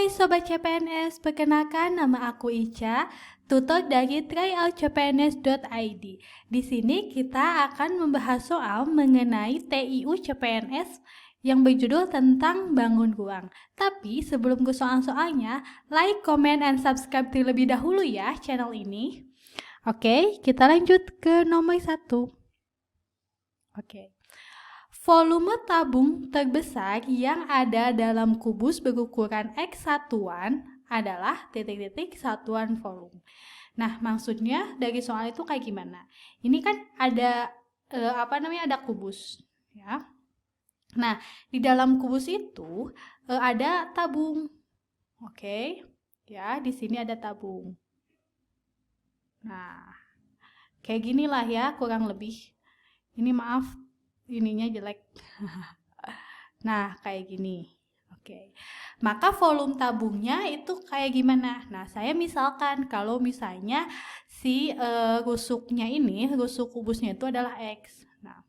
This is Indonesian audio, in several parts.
Hai Sobat CPNS, perkenalkan nama aku Ica, tutor dari tryoutcpns.id. Di sini kita akan membahas soal mengenai TIU CPNS yang berjudul tentang bangun ruang. Tapi sebelum ke soal-soalnya, like, comment, and subscribe terlebih dahulu ya channel ini. Oke, kita lanjut ke nomor 1. Oke. Volume tabung terbesar yang ada dalam kubus berukuran X satuan adalah titik-titik satuan volume. Nah, maksudnya dari soal itu kayak gimana? Ini kan ada ada kubus, ya. Nah, di dalam kubus itu ada tabung. Oke. Ya, di sini ada tabung. Nah, kayak ginilah ya kurang lebih. Ini maaf ininya jelek. Nah, kayak gini. Oke. Maka volume tabungnya itu kayak gimana? Nah, saya misalkan kalau misalnya si rusuknya ini, rusuk kubusnya itu adalah X. Nah,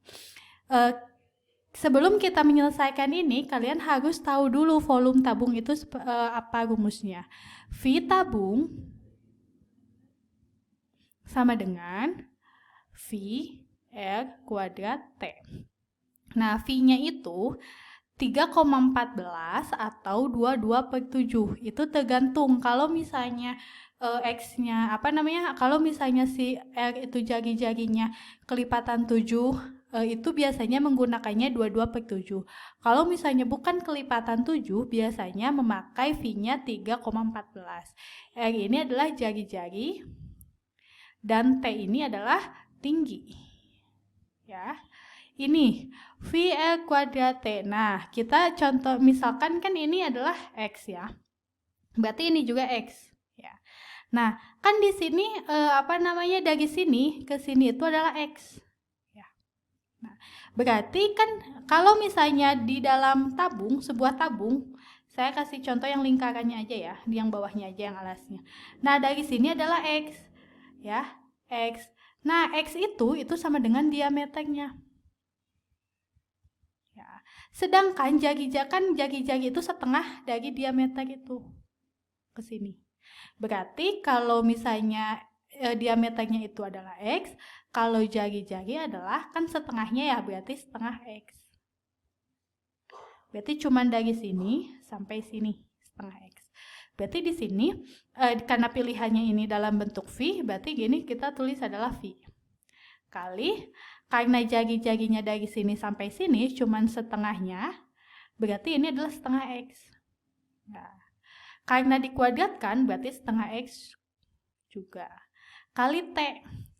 sebelum kita menyelesaikan ini, kalian harus tahu dulu volume tabung itu apa rumusnya. V tabung sama dengan V R kuadrat T. Nah, V-nya itu 3,14 atau 22/7. Itu tergantung kalau misalnya X-nya kalau misalnya si R itu jari-jarinya kelipatan 7, itu biasanya menggunakannya 22/7. Kalau misalnya bukan kelipatan 7, biasanya memakai V-nya 3,14. R ini adalah jari-jari dan T ini adalah tinggi. Ya. Ini VR kuadrat T. Nah, kita contoh misalkan kan ini adalah X ya. Berarti ini juga X ya. Nah, kan di sini dari sini ke sini itu adalah X ya. Nah, berarti kan kalau misalnya di dalam tabung, sebuah tabung, saya kasih contoh yang lingkarannya aja ya, yang bawahnya aja yang alasnya. Nah, dari sini adalah X ya, X. Nah, X itu sama dengan diameternya. Sedangkan jari-jari itu setengah dari diameter itu ke sini. Berarti kalau misalnya diameternya itu adalah X, kalau jari-jari adalah kan setengahnya ya, berarti setengah X. Berarti cuma dari sini sampai sini setengah X. Berarti di sini karena pilihannya ini dalam bentuk V, berarti gini kita tulis adalah V kali, karena jari-jarinya dari sini sampai sini cuman setengahnya, berarti ini adalah setengah X. Nah, karena dikuadratkan berarti setengah X juga. Kali T.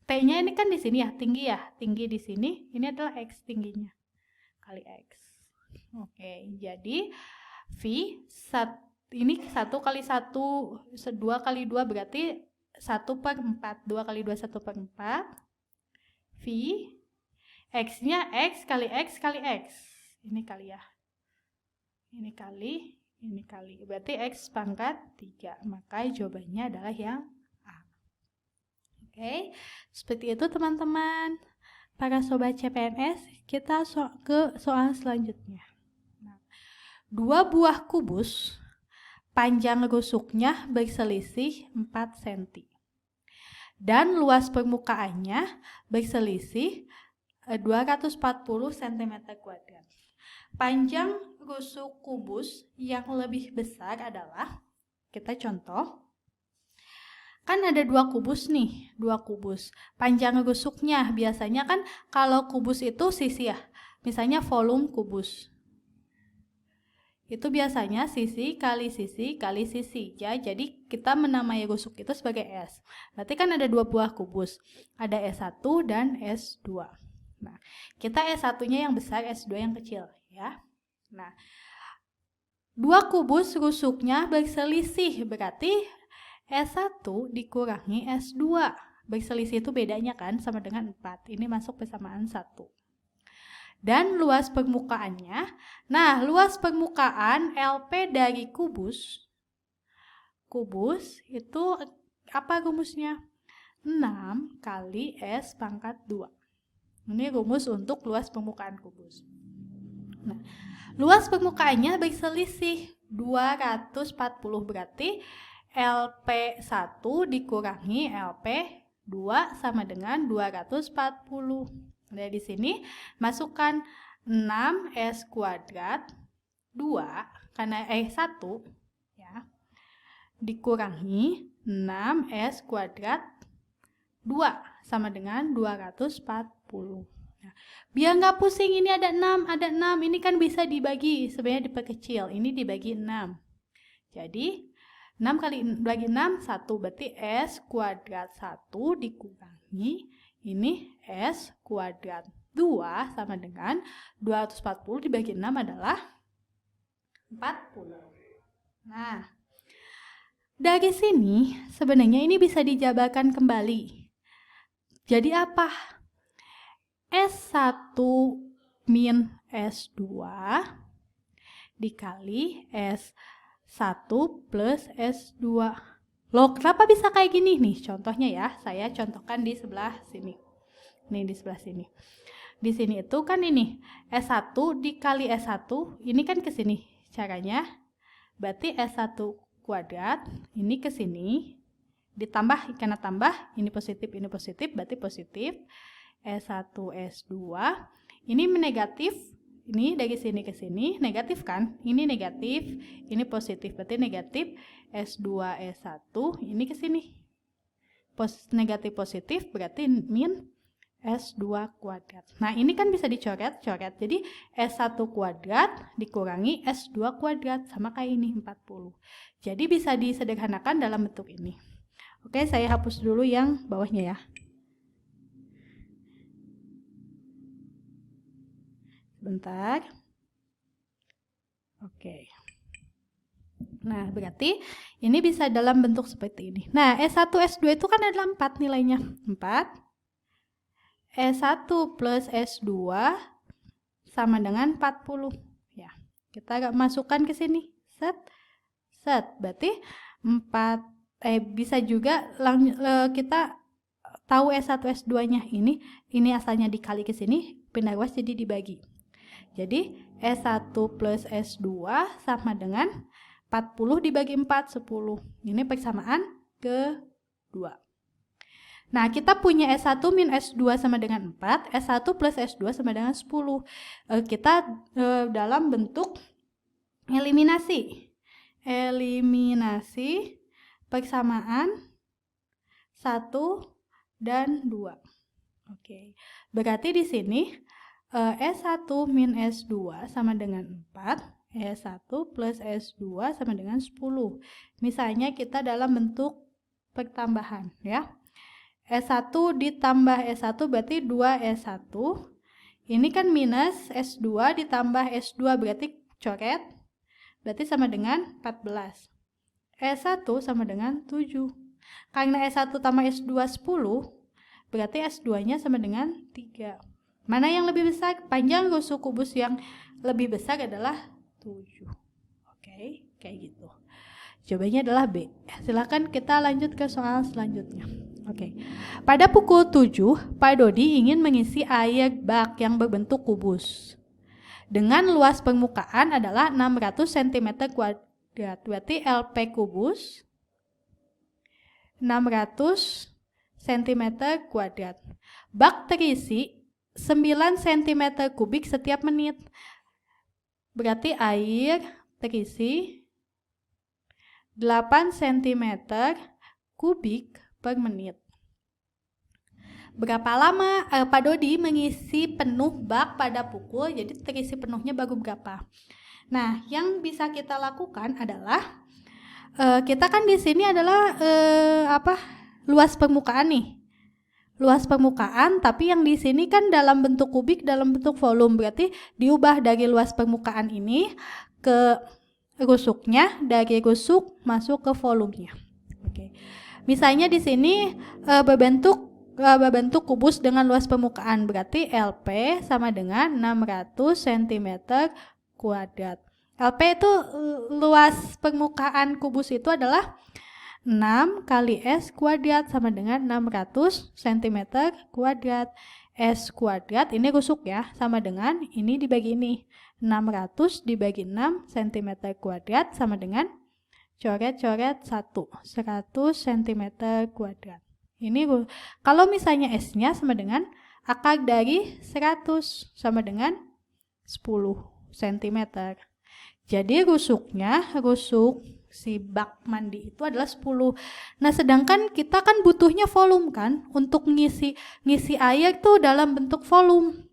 T-nya ini kan di sini ya, tinggi di sini, ini adalah X tingginya. Kali X. Oke, jadi V ini 1 kali 1, 2 kali 2 berarti 1/4. 2 kali 2 1/4. V X-nya X kali X kali X. Ini kali ya. Ini kali. Berarti X pangkat 3. Maka jawabannya adalah yang A. Oke. Seperti itu teman-teman. Para sobat CPNS, kita ke soal selanjutnya. Nah, 2 buah kubus panjang rusuknya berselisih 4 cm. Dan luas permukaannya berselisih 240 cm². Panjang rusuk kubus yang lebih besar adalah, kita contoh, kan ada 2 kubus nih, 2 kubus. Panjang rusuknya biasanya kan kalau kubus itu sisi ya, misalnya volume kubus. Itu biasanya sisi kali sisi kali sisi ya. Jadi kita menamai rusuk itu sebagai S. Berarti kan ada 2 buah kubus. Ada S1 dan S2. Nah, kita S1-nya yang besar, S2 yang kecil ya. Nah, 2 kubus rusuknya berselisih, berarti S1 dikurangi S2. Berselisih itu bedanya kan sama dengan 4. Ini masuk persamaan 1. Dan luas permukaannya, nah luas permukaan LP dari kubus itu apa rumusnya? 6 kali S pangkat 2. Ini rumus untuk luas permukaan kubus. Nah, luas permukaannya berselisih 240, berarti LP1 dikurangi LP2 sama dengan 240. Nah, di sini masukkan 6S kuadrat 2 karena 1 ya, dikurangi 6S kuadrat 2 sama dengan 240. Nah, biar nggak pusing, ini ada 6, ini kan bisa dibagi, sebenarnya diperkecil, ini dibagi 6. Jadi 6 kali bagi 6, 1, berarti S kuadrat 1 dikurangi, ini S kuadrat 2 sama dengan 240 dibagi 6 adalah 40. Nah, dari sini sebenarnya ini bisa dijabarkan kembali. Jadi apa? S1 min S2 dikali S1 plus S2. Loh, kenapa bisa kayak gini nih? Contohnya ya, saya contohkan di sebelah sini. Nih, di sebelah sini. Di sini itu kan ini, S1 dikali S1, ini kan ke sini caranya. Berarti S1 kuadrat, ini ke sini. Ditambah, karena tambah, ini positif, berarti positif. S1, S2, ini negatif, ini dari sini ke sini, negatif kan? Ini negatif, ini positif, berarti negatif. S2, S1, ini ke sini. Negatif positif, berarti min S2 kuadrat. Nah, ini kan bisa dicoret-coret. Jadi, S1 kuadrat dikurangi S2 kuadrat, sama kayak ini, 40. Jadi, bisa disederhanakan dalam bentuk ini. Oke, saya hapus dulu yang bawahnya ya. Bentar. Oke. Nah, berarti ini bisa dalam bentuk seperti ini. Nah, S1, S2 itu kan adalah 4 nilainya. 4. S1 plus S2 sama dengan 40. Ya, kita masukkan ke sini. Set. Berarti 4. Bisa juga kita tahu S1, S2-nya ini asalnya dikali ke sini, pindah ruas jadi dibagi. Jadi, S1 plus S2 sama dengan 40 dibagi 4, 10. Ini persamaan kedua. Nah, kita punya S1 min S2 sama dengan 4, S1 plus S2 sama dengan 10. Kita dalam bentuk eliminasi. Eliminasi persamaan 1 dan 2. Oke. Berarti di sini S1 min S2 sama dengan 4, S1 plus S2 sama dengan 10. Misalnya kita dalam bentuk pertambahan ya. S1 ditambah S1 berarti 2S1. Ini kan minus S2 ditambah S2 berarti coret. Berarti sama dengan 14. S1 sama dengan 7. Karena S1 tambah S2 10, berarti S2-nya sama dengan 3. Mana yang lebih besar? Panjang rusuk kubus yang lebih besar adalah 7. Oke, kayak gitu. Jawabannya adalah B. Silakan kita lanjut ke soal selanjutnya. Oke. Pada pukul 7, Pak Dodi ingin mengisi air bak yang berbentuk kubus. Dengan luas permukaan adalah 600 cm kuadrat. Berarti LP kubus 600 cm kuadrat. Bak terisi 9 cm kubik setiap menit. Berarti air terisi 8 cm kubik per menit. Berapa lama Pak Dodi mengisi penuh bak pada pukul, jadi terisi penuhnya baru berapa? Nah, yang bisa kita lakukan adalah kita kan di sini adalah luas permukaan nih. Luas permukaan, tapi yang di sini kan dalam bentuk kubik, dalam bentuk volume. Berarti diubah dari luas permukaan ini ke rusuknya, dari rusuk masuk ke volumenya. Oke. Misalnya di sini berbentuk kubus dengan luas permukaan, berarti LP sama dengan 600 cm kuadrat. LP itu luas permukaan kubus itu adalah 6 kali S kuadrat sama dengan 600 cm kuadrat. S kuadrat, ini rusuk ya, sama dengan ini dibagi ini. 600 dibagi 6 cm kuadrat sama dengan coret-coret 1, 100 cm kuadrat. Ini kalau misalnya S-nya sama dengan akar dari 100 sama dengan 10 cm. Jadi rusuk si bak mandi itu adalah 10. Nah, sedangkan kita kan butuhnya volume kan untuk ngisi air tuh dalam bentuk volume.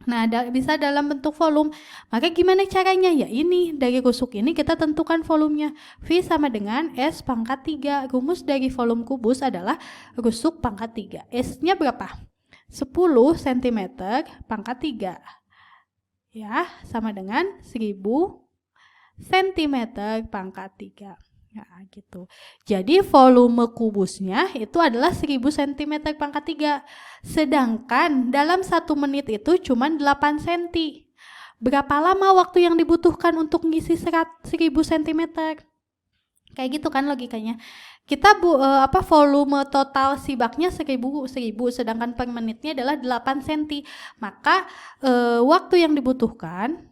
Nah, bisa dalam bentuk volume. Maka gimana caranya? Ya ini, dari rusuk ini kita tentukan volumenya. V sama dengan S pangkat 3. Rumus dari volume kubus adalah rusuk pangkat 3. S-nya berapa? 10 cm pangkat 3. Ya, sama dengan 1000 cm pangkat 3. Nah, gitu. Jadi volume kubusnya itu adalah 1000 cm pangkat 3. Sedangkan dalam 1 menit itu cuma 8 cm. Berapa lama waktu yang dibutuhkan untuk ngisi 1000 cm? Kayak gitu kan logikanya. Kita volume total si baknya 1000, sedangkan per menitnya adalah 8 cm. Maka waktu yang dibutuhkan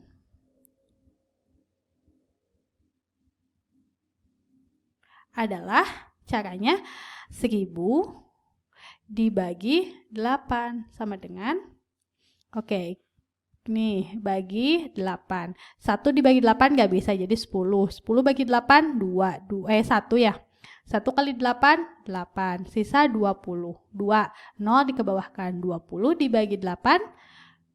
adalah caranya 1000 dibagi 8 sama dengan, oke, nih bagi 8. 1 dibagi 8 nggak bisa, jadi 10. 10 bagi 8, 1 ya. 1 kali 8, 8. Sisa 20. 2, 0 dikebawahkan. 20 dibagi 8,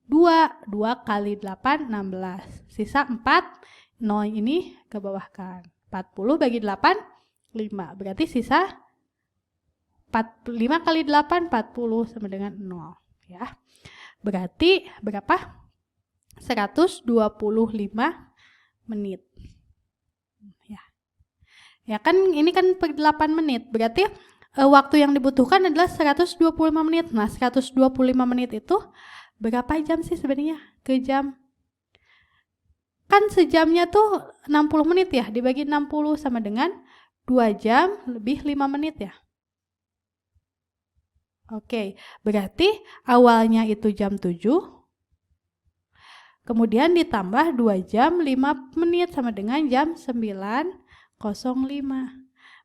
2. 2 kali 8, 16. Sisa 4, 0 ini kebawahkan. 40 bagi 8, 5. Berarti sisa 5 kali 8, 40 sama dengan 0. Ya. Berarti berapa? 125 menit. Ya kan ini kan per 8 menit. Berarti waktu yang dibutuhkan adalah 125 menit. Nah, 125 menit itu berapa jam sih sebenarnya ke jam? Kan sejamnya tuh 60 menit ya, dibagi 60 sama dengan 2 jam lebih 5 menit ya. Oke, berarti awalnya itu jam 7, kemudian ditambah 2 jam 5 menit sama dengan jam 9.05.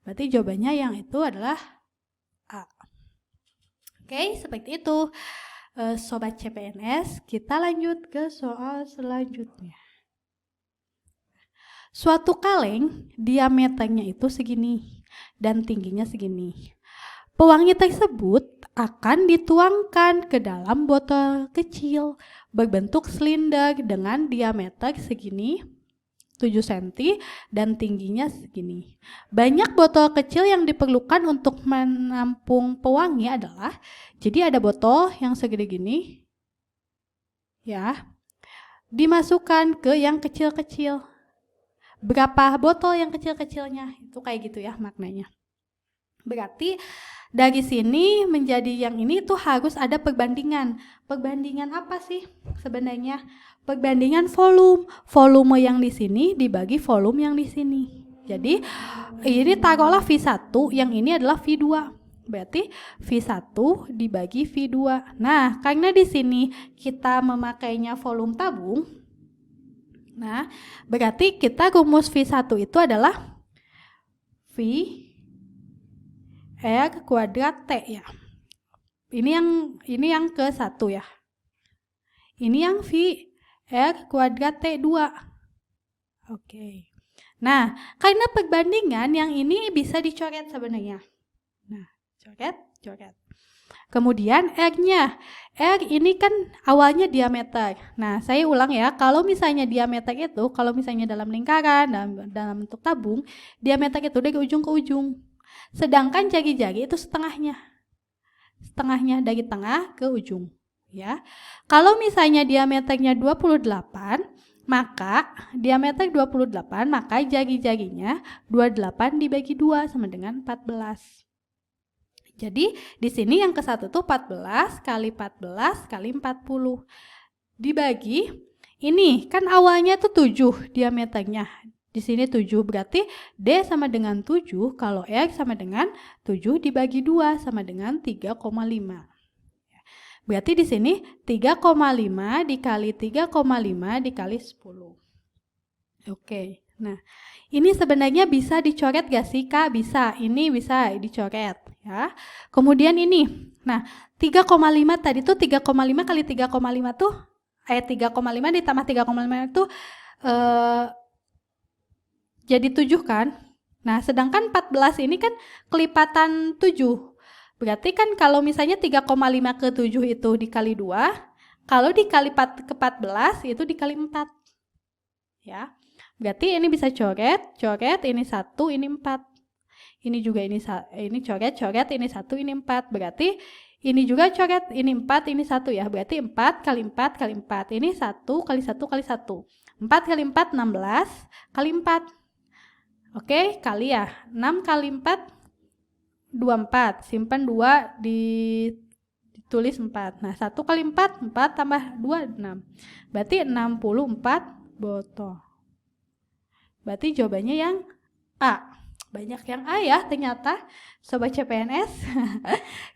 Berarti jawabannya yang itu adalah A. Oke, seperti itu. Sobat CPNS, kita lanjut ke soal selanjutnya. Suatu kaleng diameternya itu segini dan tingginya segini. Pewangi tersebut akan dituangkan ke dalam botol kecil berbentuk silinder dengan diameter segini 7 cm dan tingginya segini. Banyak botol kecil yang diperlukan untuk menampung pewangi adalah, jadi ada botol yang segede gini, ya, dimasukkan ke yang kecil-kecil. Berapa botol yang kecil-kecilnya? Itu kayak gitu ya maknanya. Berarti dari sini menjadi yang ini tuh harus ada perbandingan. Perbandingan apa sih sebenarnya? Perbandingan volume. Volume yang di sini dibagi volume yang di sini. Jadi ini taruhlah V1, yang ini adalah V2. Berarti V1 dibagi V2. Nah, karena di sini kita memakainya volume tabung, nah, berarti kita rumus V1 itu adalah V R kuadrat T ya. Ini yang ke-1 ya. Ini yang V R kuadrat T2. Oke. Nah, karena perbandingan yang ini bisa dicoret sebenarnya. Nah, coret. Kemudian R-nya. R ini kan awalnya diameter. Nah, saya ulang ya, kalau misalnya diameter itu, kalau misalnya dalam lingkaran, dalam bentuk tabung, diameter itu dari ujung ke ujung. Sedangkan jari-jari itu setengahnya. Setengahnya dari tengah ke ujung. Ya. Kalau misalnya diameternya 28, maka diameter 28, maka jari-jarinya 28 dibagi 2 sama dengan 14. Jadi di sini yang ke-1 tuh 14 kali 14 kali 40. Dibagi, ini kan awalnya tuh 7 diameternya. Di sini 7, berarti D sama dengan 7, kalau R sama dengan 7 dibagi 2 sama dengan 3,5. Berarti di sini 3,5 dikali 3,5 dikali 10. Oke, nah ini sebenarnya bisa dicoret gak sih Kak? Bisa, ini bisa dicoret ya. Kemudian ini, nah 3,5 tadi tuh 3,5 kali 3,5 tuh 3,5 ditambah 3,5 itu jadi 7 kan? Nah sedangkan 14 ini kan kelipatan 7. Berarti kan kalau misalnya 3,5 ke 7 itu dikali 2, kalau dikali ke 14 itu dikali 4. Ya. Berarti ini bisa coret, ini 1, ini 4. Ini juga ini coret, ini 1, ini 4. Berarti ini juga coret, ini 4, ini 1 ya. Berarti 4 kali 4 kali 4. Ini 1 kali 1 kali 1. 4 kali 4, 16 kali 4. Oke, kali ya. 6 kali 4, 24. Simpan 2, ditulis 4. Nah, 1 kali 4, 4 tambah 2, 6. Berarti 64 botol. Berarti jawabannya yang A. Banyak yang A ya ternyata, Sobat CPNS.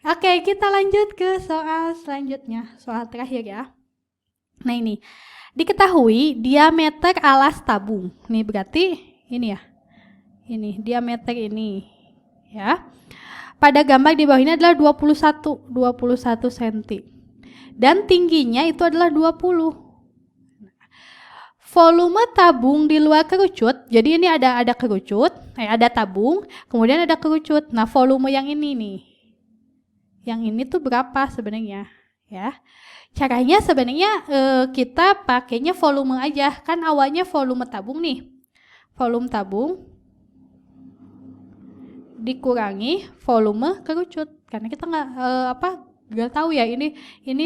Oke, kita lanjut ke soal selanjutnya. Soal terakhir ya. Nah ini, diketahui diameter alas tabung. Nih berarti ini ya. Ini, diameter ini. Ya. Pada gambar di bawah ini adalah 21 cm. Dan tingginya itu adalah 20. Volume tabung di luar kerucut, jadi ini ada kerucut, ada tabung, kemudian ada kerucut. Nah, volume yang ini nih, yang ini tuh berapa sebenarnya? Ya, caranya sebenarnya kita pakainya volume aja, kan awalnya volume tabung nih, volume tabung dikurangi volume kerucut, karena kita nggak tahu ya ini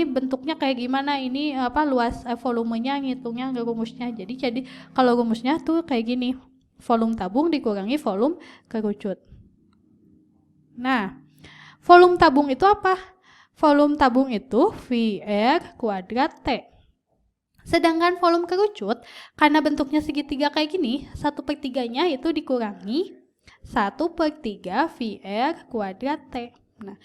bentuknya kayak gimana, ini luas volumenya, ngitungnya rumusnya. Jadi kalau rumusnya tuh kayak gini, volume tabung dikurangi volume kerucut. Nah, volume tabung itu apa? Volume tabung itu VR kuadrat T. Sedangkan volume kerucut karena bentuknya segitiga kayak gini, 1/3-nya itu dikurangi 1/3 VR kuadrat T. Nah,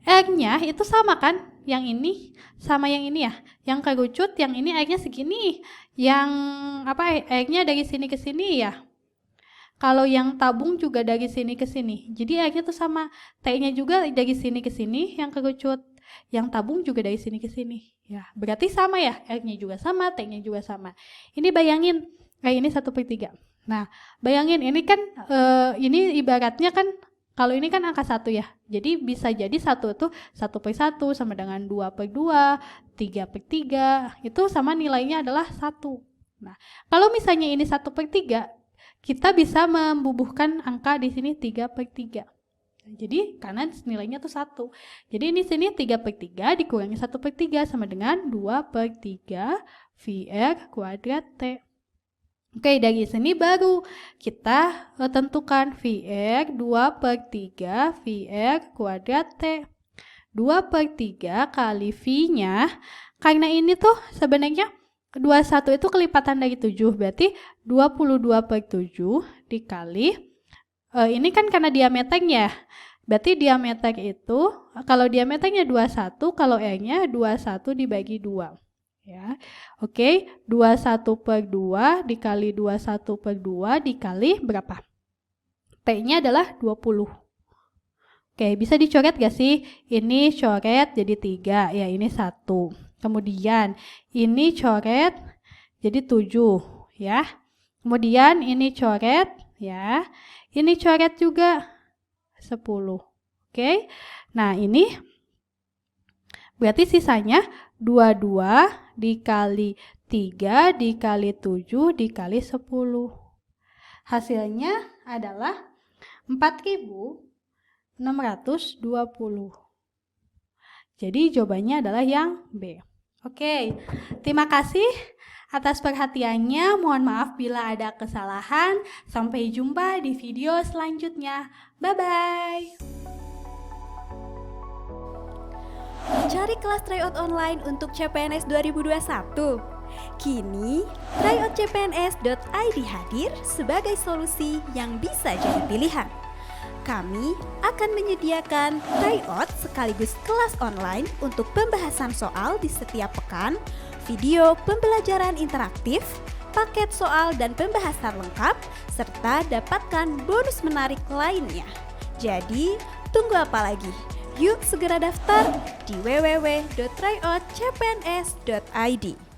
R-nya itu sama kan? Yang ini sama yang ini ya. Yang kerucut yang ini R-nya segini. Yang R-nya dari sini ke sini ya. Kalau yang tabung juga dari sini ke sini. Jadi R-nya tuh sama. T-nya juga dari sini ke sini yang kerucut. Yang tabung juga dari sini ke sini. Ya, berarti sama ya. R-nya juga sama, T-nya juga sama. Ini bayangin kayak ini 1/3. Nah, bayangin ini kan ini ibaratnya kan kalau ini kan angka 1 ya, jadi bisa jadi 1 itu 1/1 sama dengan 2/2, 3/3, itu sama nilainya adalah 1. Nah, kalau misalnya ini 1/3, kita bisa membubuhkan angka di sini 3/3. Jadi karena nilainya tuh 1. Jadi ini sini 3/3 dikurangi 1/3 sama dengan 2/3 VR kuadrat T. Oke, dari sini baru kita tentukan VR 2/3 VR kuadrat T. 2/3 kali V-nya, karena ini tuh sebenarnya 21 itu kelipatan dari 7, berarti 22/7 dikali, ini kan karena diameternya, berarti diameter itu, kalau diameternya 21, kalau R-nya 21 dibagi 2. Ya, oke, 21/2 dikali 21/2 dikali berapa? T-nya adalah 20. Oke, bisa dicoret gak sih? Ini coret jadi 3, ya ini 1. Kemudian ini coret jadi 7, ya. Kemudian ini coret, ya. Ini coret juga 10. Oke, nah ini berarti sisanya 22 dikali 3 dikali 7 dikali 10. Hasilnya adalah 4.620. Jadi jawabannya adalah yang B. Oke, terima kasih atas perhatiannya. Mohon maaf bila ada kesalahan. Sampai jumpa di video selanjutnya. Bye-bye. Mencari kelas tryout online untuk CPNS 2021? Kini, tryoutcpns.id hadir sebagai solusi yang bisa jadi pilihan. Kami akan menyediakan tryout sekaligus kelas online untuk pembahasan soal di setiap pekan, video pembelajaran interaktif, paket soal dan pembahasan lengkap, serta dapatkan bonus menarik lainnya. Jadi, tunggu apa lagi? Yuk segera daftar di www.tryoutcpns.id.